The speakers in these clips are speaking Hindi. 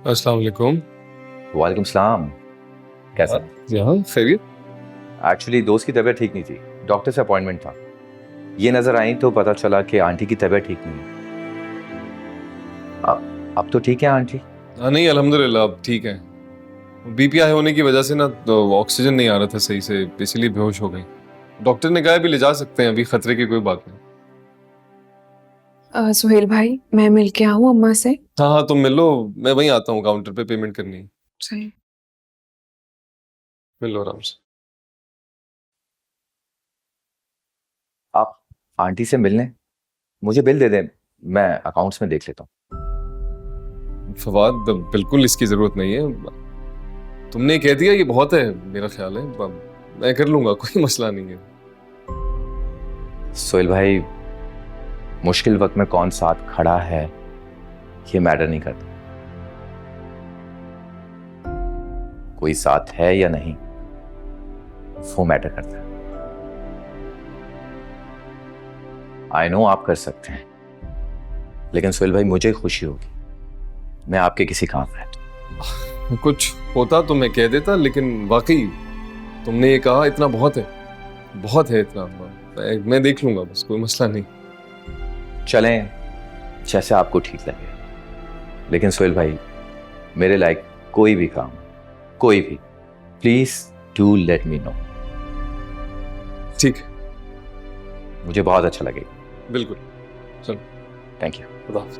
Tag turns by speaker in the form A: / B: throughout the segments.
A: अस्सलाम वालेकुम।
B: वालेकुम सलाम। कैसा?
A: यहाँ खैरियत?
B: एक्चुअली दोस्त की तबीयत ठीक नहीं थी, डॉक्टर से अपॉइंटमेंट था। ये नजर आई तो पता चला कि आंटी की तबीयत ठीक नहीं है। अब तो ठीक है आंटी?
A: हाँ नहीं, अल्हम्दुलिल्लाह अब ठीक है। बीपी हाई होने की वजह से ना तो ऑक्सीजन नहीं आ रहा था सही से, इसीलिए बेहोश हो गई। डॉक्टर ने कहा भी ले जा सकते हैं, अभी खतरे की कोई बात नहीं।
C: सुहेल भाई, मैं मिल के आऊँ अम्मा से?
A: हाँ हाँ तुम मिलो, मैं वहीं आता हूँ, काउंटर पे पेमेंट करनी है।
C: सही।
A: मिलो आराम से।
B: आप आंटी से मिलने मुझे बिल दे दें, मैं अकाउंट्स में देख लेता हूँ।
A: फवाद बिल्कुल इसकी जरूरत नहीं है, तुमने कह दिया ये बहुत है, मेरा ख्याल है मैं कर लूंगा, कोई मसला नहीं है।
B: सोहेल भाई, मुश्किल वक्त में कौन साथ खड़ा है ये मैटर नहीं करता, कोई साथ है या नहीं वो मैटर करता है। आई नो आप कर सकते हैं, लेकिन सोहेल भाई मुझे खुशी होगी मैं आपके किसी काम में।
A: कुछ होता तो मैं कह देता, लेकिन वाकई तुमने ये कहा इतना बहुत है, बहुत है इतना। मैं देख लूंगा, बस कोई मसला नहीं।
B: चलें जैसे आपको ठीक लगे, लेकिन सोहेल भाई मेरे लायक कोई भी काम, कोई भी, please do let me know.
A: ठीक है,
B: मुझे बहुत अच्छा लगेगा।
A: बिल्कुल। चलो,
B: थैंक यू।
A: खुदा हाफिज।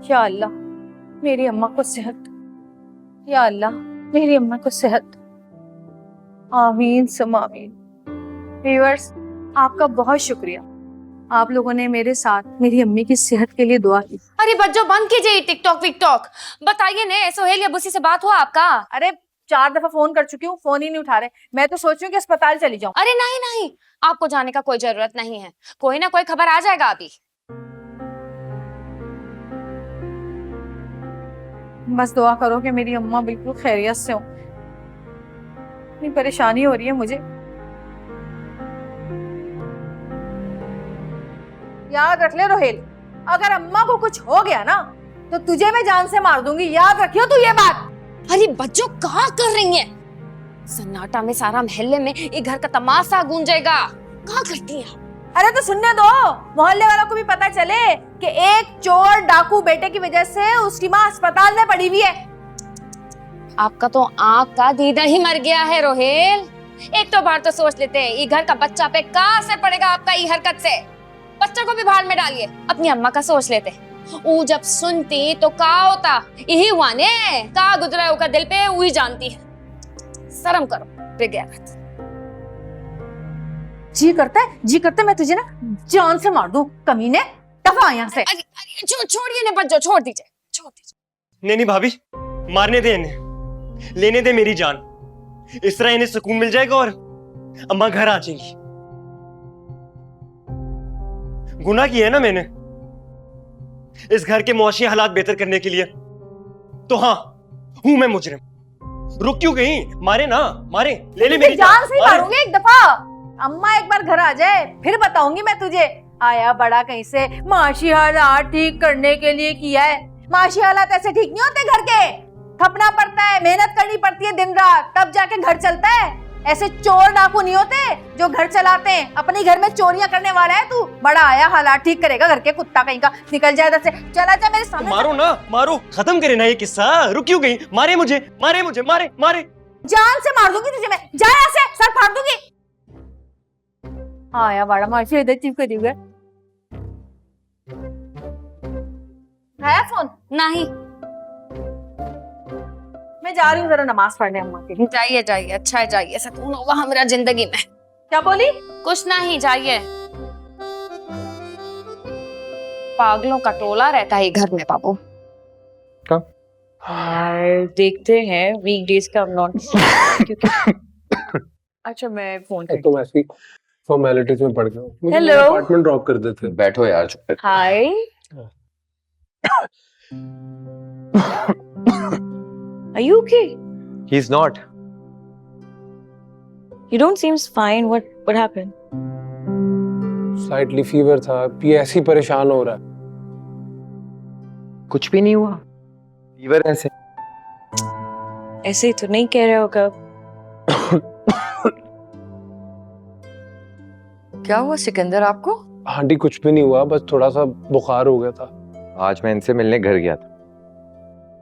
D: या अल्लाह मेरी अम्मा को सेहत, या अल्लाह मेरी अम्मा को सेहत, आमीन सम आमीन। व्यूअर्स, आपका बहुत शुक्रिया, आप लोगों ने मेरे साथ मेरी अम्मी की सेहत के लिए दुआ की।
E: अरे बच्चों बंद कीजिए टिकटॉक विकटॉक। बताइए ने सोहेल या बुसी से बात हुआ आपका?
D: अरे 4 दफा फोन कर चुकी हूँ, फोन ही नहीं उठा रहे। मैं तो सोच रही हूँ कि अस्पताल चली जाऊँ।
E: अरे नहीं नहीं, आपको जाने का कोई जरूरत नहीं है, कोई ना कोई खबर आ जाएगा अभी।
D: बस दुआ करो कि मेरी अम्मा बिल्कुल खैरियत से हो। इतनी परेशानी हो रही है मुझे। याद रख ले रोहेल, अगर अम्मा को कुछ हो गया ना तो तुझे मैं जान से मार दूंगी, याद रखियो तू ये बात।
E: अरे बच्चों कहाँ कर रही हैं? सन्नाटा में सारा मोहल्ले में एक घर का तमाशा गूंजेगा। कहाँ करती हैं?
D: अरे तो सुनने दो, मोहल्ले वालों को भी पता चले कि एक चोर डाकू बेटे की वजह से उसकी माँ अस्पताल में पड़ी हुई है।
E: आपका तो आँख का दीदा ही मर गया है रोहेल। एक तो बार तो सोच लेते हैं, ये घर का बच्चा पे क्या असर पड़ेगा आपका ये हरकत से। बच्चा को भी भाड़ में डालिए, अपनी अम्मा का सोच लेते। वो जब सुनती तो का होता, यही हुआ ने का गुजरा का दिल पे वही जानती है। शर्म करो बेगैरत।
D: जी करता है मैं तुझे ना जान से मार दूं, कमीने, दफा यहाँ से।
E: अरे छोड़िए ने बच्चों, छोड़ दीजिए, छोड़ दीजिए।
F: नहीं भाभी, मारने दे इन्हें, लेने दे मेरी जान। इस तरह इन्हें सुकून मिल जाएगा और अम्मा घर आ जाएंगी। गुनाह किया है ना मैंने इस घर के मुआशी हालात बेहतर करने के लिए, तो हाँ हूं मैं मुजरिम। रुक क्यों गई? मारे ना, मारे, ले ले मेरी
D: जान से मारूंगी एक दफा। अम्मा एक बार घर आ जाए फिर बताऊंगी मैं तुझे। आया बड़ा कहीं से माशी हालात ठीक करने के लिए किया है। माशी हालात ऐसे ठीक नहीं होते घर के, खपना पड़ता है, मेहनत करनी पड़ती है दिन रात, तब जाके घर चलता है। ऐसे चोर डाकू नहीं होते जो घर चलाते हैं। अपने घर में चोरियां करने वाला है तू, बड़ा आया हालात ठीक करेगा घर के, कुत्ता कहीं का, निकल जाए इधर से, चला जा मेरे सामने।
F: मारो ना, मारो, खत्म करे ना ये किस्सा। रुक क्यों गई? मारे मुझे, मारे मुझे, मारे मारे।
D: जान से मार दूंगी तुझे मैं, जा यहाँ से, सर फाड़ दूंगी। आया बड़ा माशी इधर चिपक दिया। है फोन?
E: नहीं,
D: मैं जा रही हूँ जरा नमाज पढ़ने अम्मा के लिए।
E: जाइए जाइए, अच्छा है जाइए, सुकून होगा हमारा जिंदगी में।
D: क्या बोली?
E: कुछ नहीं, जाइए। पागलों का टोला रहता है घर में बाबू।
C: देखते हैं वीकडेज का नॉट क्योंकि अच्छा मैं फोन कर
A: तुम ऐसी फॉर्मेलिटीज में पड़ गए। मुझे
C: Hello.
A: अपार्टमेंट ड्रॉप कर देते।
B: बैठो यार, चुप कर।
C: हाय Are you okay?
B: He's not.
C: You don't seem fine. What happened?
G: Slightly fever था, ये ऐसे ही परेशान हो रहा है।
B: कुछ भी नहीं हुआ, फीवर ऐसे।
C: ऐसे ही तो नहीं कह रहे होगा।
H: क्या हुआ सिकंदर आपको?
G: आंटी कुछ भी नहीं हुआ, बस थोड़ा सा बुखार हो गया था।
B: आज मैं इनसे मिलने घर गया था,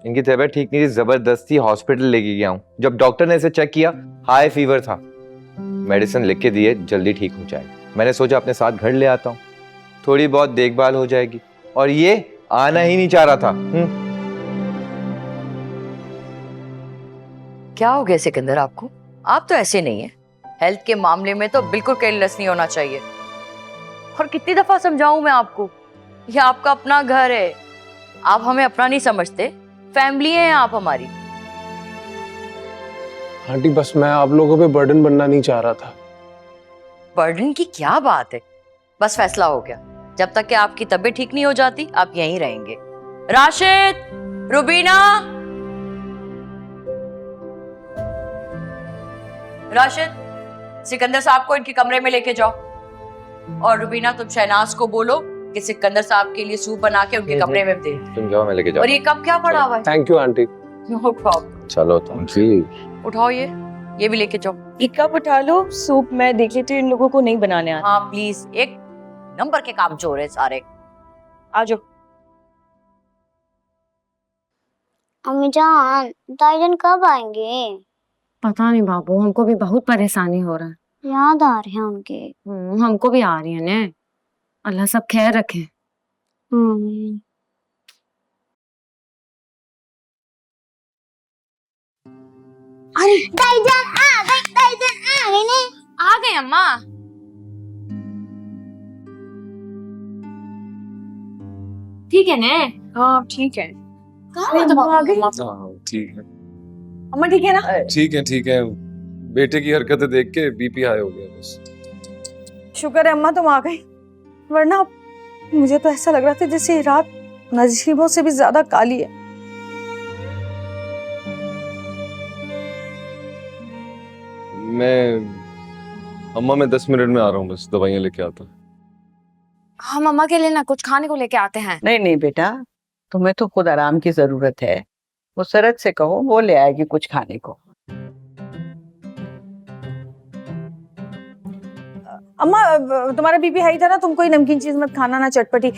B: इनकी तबीयत ठीक नहीं थी, जबरदस्ती हॉस्पिटल लेके गया हूँ। जब डॉक्टर ने इसे चेक किया, हाई फीवर था, मेडिसिन लिख के दिए, जल्दी ठीक हो जाएगा। मैंने सोचा अपने साथ घर ले आता हूँ, थोड़ी बहुत देखभाल हो जाएगी। और ये आना ही नहीं चाह रहा था।
H: क्या हो गया सिकंदर आपको? आप तो ऐसे नहीं है, हेल्थ के मामले में तो बिल्कुल केयरलेस नहीं होना चाहिए। और कितनी दफा समझाऊं मैं आपको, ये आपका अपना घर है, आप हमें अपना नहीं समझते, फैमिली है आप हमारी।
G: आंटी बस मैं आप लोगों पे बर्डन बनना नहीं चाह रहा था।
H: बर्डन की क्या बात है, बस फैसला हो गया, जब तक कि आपकी तबीयत ठीक नहीं हो जाती आप यहीं रहेंगे। राशिद, रुबीना, राशिद, सिकंदर साहब को इनके कमरे में लेके जाओ। और रुबीना, तुम शहनाज को बोलो कि सिकंदर साहब के लिए सूप बना के उनके कमरे में दे।
B: तुम जाओ, मैं लेके जाऊँ।
H: और ये कप क्या पड़ा हुआ है?
G: Thank you aunty.
H: No problem.
B: चलो तुम जी।
H: उठाओ ये भी लेके जाओ।
C: एक कप उठा लो, सूप मैं देख लेती हूँ, इन लोगों को नहीं बनाने आता।
H: हाँ प्लीज, एक नंबर के काम चोर है सारे।
C: आ जाओ।
I: अम्मी जान, दाईजान कब आएंगे?
E: पता नहीं बाबू, हमको भी बहुत परेशानी हो रहा है।
I: याद आ रहे हैं उनके।
E: हमको भी आ रही है ने। अल्लाह सब खैर रखे।
I: अरे दाईजान आ गई ने।
E: आ गए अम्मा। ठीक है ने?
C: हाँ ठीक है।
A: हाँ ठीक है,
D: अम्मा ठीक है ना?
A: ठीक है। बेटे की हरकतें देख के बीपी हाई हो गया बस।
D: शुक्र है अम्मा तुम आ गई, वरना मुझे तो ऐसा लग रहा था जैसे ये रात नसीबों से भी ज्यादा काली है।
A: मैं 10 मिनट में आ रहा हूँ, बस दवाइयाँ लेके आता हूँ।
E: हम अम्मा के लिए ना कुछ खाने को लेके आते हैं।
J: नहीं नहीं बेटा, तुम्हें तो खुद आराम की जरूरत है। वो सरद से कहो, वो ले आएगी कुछ खाने को।
D: अम्मा तुम्हारा बीपी हाई था ना, तुम कोई नमकीन चीज मत खाना, ना चटपटी।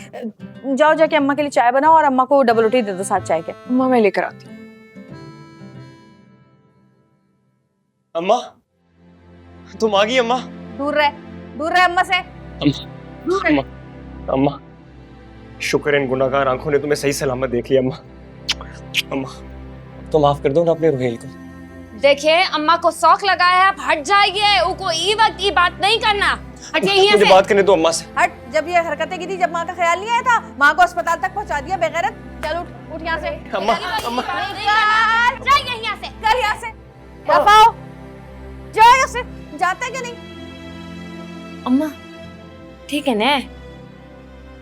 D: जाओ जाके अम्मा के लिए चाय बनाओ और अम्मा को डबल रोटी दे दो साथ चाय के।
C: अम्मा मैं लेकर आती हूँ।
F: अम्मा, तुम आ गई अम्मा?
D: दूर रह अम्मा से।
F: अम्मा, अम्मा, शुक्र है इन गुनाहगार आंखों ने तुम्हें सही सलामत देख लिया। अम्मा, अम्मा, तो माफ कर दो ना अपने रुहेल को।
E: देखिए अम्मा को शौक लगाया है, हट जाइए, उनको ई वक्त ई बात नहीं करना। हटिए यहाँ
F: मुझे
E: से।
F: बात करने दो अम्मा से।
D: हट, जब ये हरकतें की थी, जब माँ का ख्याल नहीं आया था, माँ को अस्पताल तक पहुँचा दिया बेगैरत। चल उठ यहाँ से।
F: अम्मा, अम्मा,
E: जाइए यहाँ से।
D: कर यहाँ से, दफाओ, जाओ यहाँ से। जाता है कि नहीं?
E: अम्मा ठीक है ने?